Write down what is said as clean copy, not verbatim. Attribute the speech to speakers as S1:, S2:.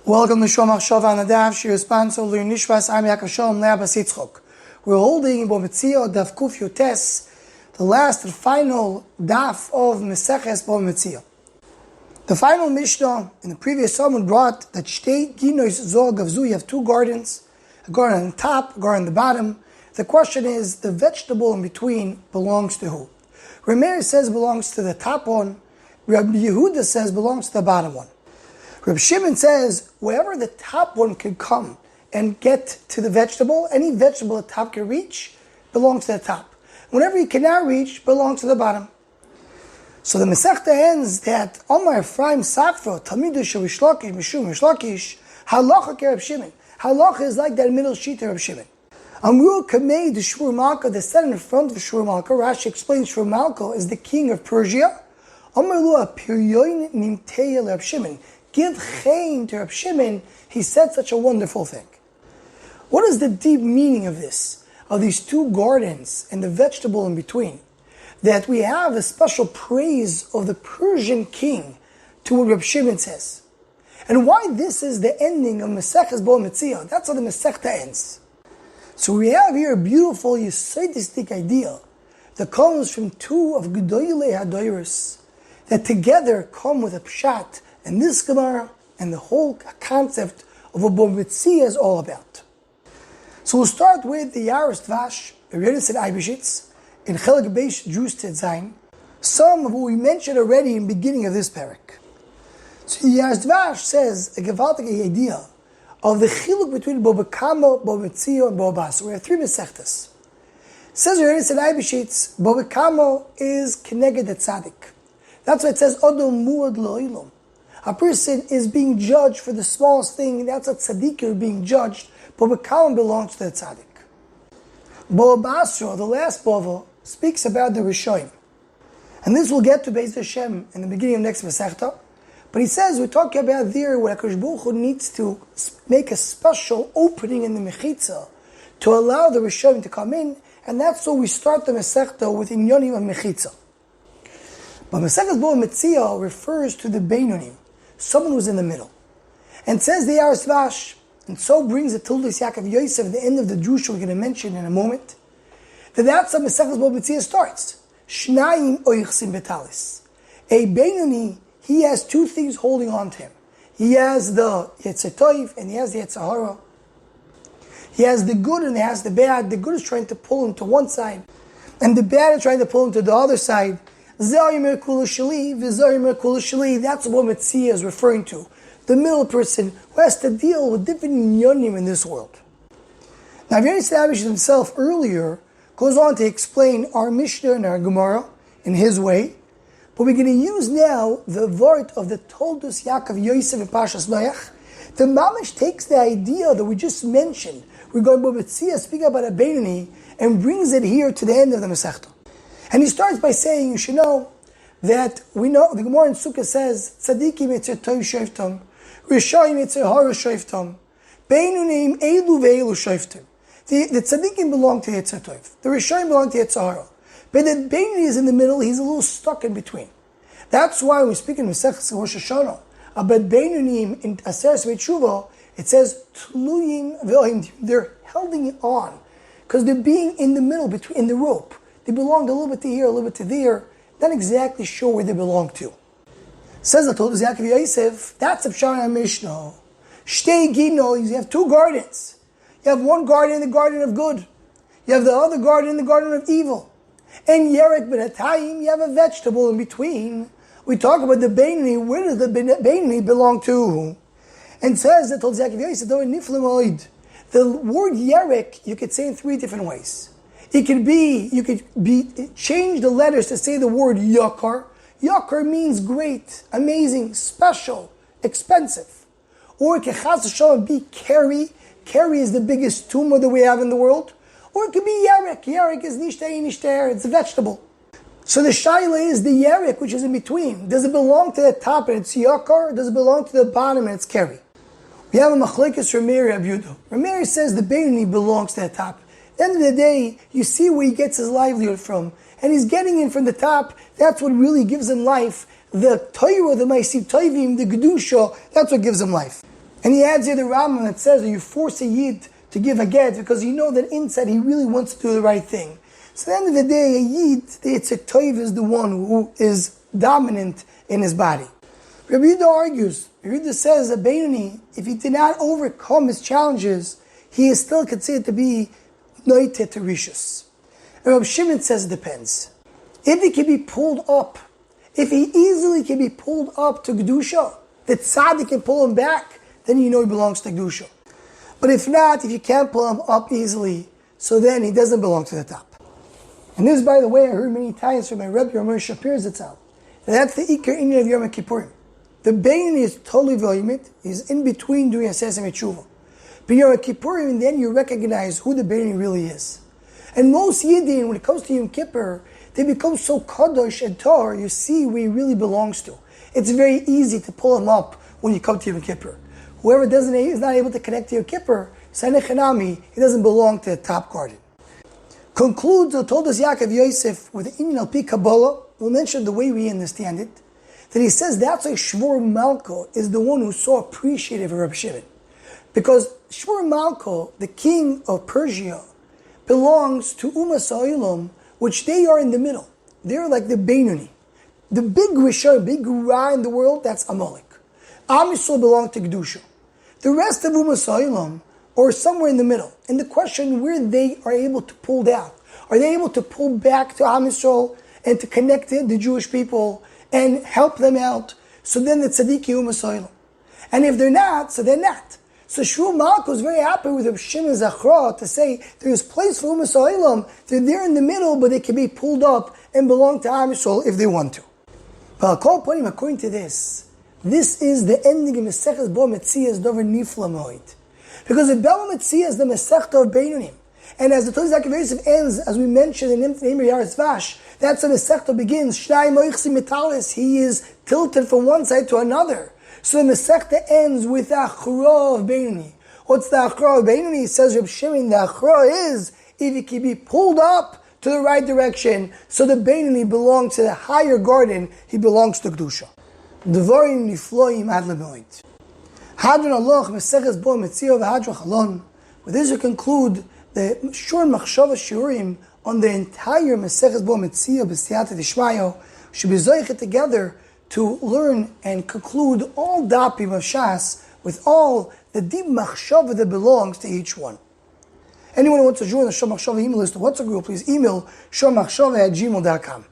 S1: Welcome to Shom HaChshava and Adav, Shir Sponsor, Lir Nishvas, I'm Yaakov Shalom, Leah Bas Yitzchok. We're holding in Metzia, Daf Kuf Yotes, the last and final Daf of Maseches Metzia. The final Mishnah in the previous sermon brought that Shtei Ginois Zor Gavzu, you have two gardens, a garden on the top, a garden on the bottom. The question is, the vegetable in between belongs to who? Rameir says belongs to the top one, Rabbi Yehuda says belongs to the bottom one. Reb Shimon says, wherever the top one can come and get to the vegetable, any vegetable the top can reach belongs to the top. Whenever you cannot reach, belongs to the bottom. So the Masechta ends that Omar Ephraim Safra, Talmidu Sherish Lakish, Mishum Rish Lakish, Halacha ke Reb Shimon. Halacha is like that middle sheet of Reb Shimon. Amru Kamei the Shur Malka, they said in front of Shur Malka. Rashi explains Shur Malka is the king of Persia. Amar Lu Piryoin Nimteya Reb Shimon. Give chayin to Reb Shimon, he said such a wonderful thing. What is the deep meaning of this? Of these two gardens and the vegetable in between? That we have a special praise of the Persian king to what Reb Shimon says. And why this is the ending of Maseches Metzia. That's how the Masechta ends. So we have here a beautiful Yesodistic idea that comes from two of Gedolei Hadoros that together come with a pshat. And this Gemara and the whole concept of what Metzia is all about. So we'll start with the Yaris Dvash, Yerenis and Eibeshitz, in Chelik Beish Jews Tetzayin, some of what we mentioned already in the beginning of this parak. So the Yaris Dvash says a gewaltige idea of the chiluk between Bobekamo, Metzia, and Bobas. We have three Masechtas. Says Yerenis and Eibeshitz, Bobekamo is Keneged the Tzaddik. That's why it says Odom Muad Lo'ilom. A person is being judged for the smallest thing, that's a tzaddik is being judged, but Bekalim belongs to the tzaddik. Bava Basra, the last Bava, speaks about the Rishoyim. And this we'll get to Beis Hashem in the beginning of next Masechta. But he says, we're talking about there where HaKadosh Baruch Hu needs to make a special opening in the Mechitzah to allow the Rishoyim to come in, and that's why we start the Masechta with Inyonim of Mechitzah. But Maseches Metzia refers to the Beinoni, someone who's in the middle. And says the Yaris Vash, and so brings the Tuldos Yaakov Yosef at the end of the Drusha we're going to mention in a moment, that's how Maseches Metzia starts. Shnayim oichsim betalis. A Beinoni, he has two things holding on to him. He has the Yetzer Tov and he has the Yetzer Hara. He has the good and he has the bad. The good is trying to pull him to one side, and the bad is trying to pull him to the other side. That's what Metzia is referring to. The middle person who has to deal with different inyonim in this world. Now, Yerenis Abish himself earlier goes on to explain our Mishnah and our Gemara in his way, but we're going to use now the word of the Toldos Yaakov Yosef in Pashas Noach. The Mamish takes the idea that we just mentioned regarding Metzia, speaking about a Beinoni, and brings it here to the end of the Masechta. And he starts by saying, you should know that we know, the Gemara in Sukkah says, Tzadikim Yetzer Tov Shoftam, Rishayim Yetzer Hara Shoftam, Beinonim Eilu Ve'elu Shoftam. The Tzadikim belong to Yetzer Tov. The Rishayim belong to Yetzer Hara. But the Beinoni is in the middle, he's a little stuck in between. That's why we speak in Maseches Rosh Hashanah about Beinonim in Aseres V'Tshuva, it says, Tluyim Ve'ohim, they're holding on, because they're being in the middle, between in the rope. They belong a little bit to here, a little bit to there, not exactly sure where they belong to. Says the Toldos Yaakov Yosef, that's a Pshat Mishnah. Shtei Ginois, you have two gardens. You have one garden in the garden of good. You have the other garden in the garden of evil. And Yerek B'Natayim, you have a vegetable in between. We talk about the Beinoni, where does the Beinoni belong to? And says the Toldos Yaakov Yosef, the word Yerek, you could say in three different ways. It could be, change the letters to say the word yakar. Yakar means great, amazing, special, expensive. Or it can chas v'shalom be keri. Keri is the biggest tumor that we have in the world. Or it could be yerek. Yerek is nishtei, it's a vegetable. So the shaila is the yerek, which is in between. Does it belong to the top and it's yakar? Or does it belong to the bottom and it's keri? We have a machlekes Rameir Abudo. Rameir says the Beinoni belongs to the top. At the end of the day, you see where he gets his livelihood from. And he's getting in from the top. That's what really gives him life. The Torah, the Ma'asim Tovim, the Gedusha, that's what gives him life. And he adds here the Rambam that says that you force a Yid to give a get because you know that inside he really wants to do the right thing. So at the end of the day, a Yid, the Yitzhak Toiv, is the one who is dominant in his body. Rabbi Yehuda argues, Rabbi Yehuda says that Beinoni, if he did not overcome his challenges, he is still considered to be noitet to rishus. And Rabbi Shimon says it depends. If he can be pulled up, if he easily can be pulled up to Kedusha, the tzaddik can pull him back, then you know he belongs to Kedusha. But if not, if you can't pull him up easily, so then he doesn't belong to the top. And this, by the way, I heard many times from my Rebbe Ramesh Shapir Zatzal. That's the Iker Inyan of Yom Kippurim. The Beinoni is totally v'yimit. He's in between doing Aseh and Tshuva. But Yom Kippurim, then you recognize who the Beinoni really is. And most Yidden, when it comes to Yom Kippur, they become so kadosh and tar, you see where he really belongs to. It's very easy to pull him up when you come to Yom Kippur. Whoever is not able to connect to Yom Kippur, Sanechanami, he doesn't belong to the top garden. Concludes the Toldos Yaakov Yosef with the Inyan Al-Pi Kabbalah. We'll mention the way we understand it. That he says that's why Shvur Malko is the one who's so appreciative of Rabbi Shimon. Because Shvur Malko, the king of Persia, belongs to Umas Ha'olam, which they are in the middle. They're like the Beinoni. The big Rishon, big Ra in the world, that's Amalek. Am Yisrael belong to Kedusha. The rest of Umas Ha'olam are somewhere in the middle. And the question where they are able to pull down. Are they able to pull back to Am Yisrael and to connect to the Jewish people and help them out? So then the Tzaddik Umas Ha'olam. And if they're not, so they're not. So Shmuel Malko is very happy with Reb Shimon Zachra to say there's place for Umas Ha'olam. They're there in the middle, but they can be pulled up and belong to Am Yisrael if they want to. But I'll call upon him according to this. This is the ending of Maseches Bo Metziah's Dover Nifla Moed. Because the Bava Metzia is the Masechta of Beinoni. And as the Toldos Yaakov Yosef ends, as we mentioned in Imri Yaretz Vash, that's how the Masechta begins. Shnai Moichsi Metalis. He is tilted from one side to another. So the Masechta ends with the Achra of Beinoni. What's the Achra of Beinoni? Says Reb Shimon, the Achra is if he can be pulled up to the right direction. So the Beinoni belongs to the higher garden. He belongs to Kedusha. Devarim nifloim ad lemoed. Hadron Allah Maseches Bo Metziah v'Hadron Chalon. With this we conclude the short machshava shiurim on the entire Maseches Bo Metziah b'siyata d'shmayo. Should be zoichet together to learn and conclude all dapim of Shas with all the deep machshava that belongs to each one. Anyone who wants to join the Shor Machshava email list or WhatsApp group, please email shormachshava@gmail.com.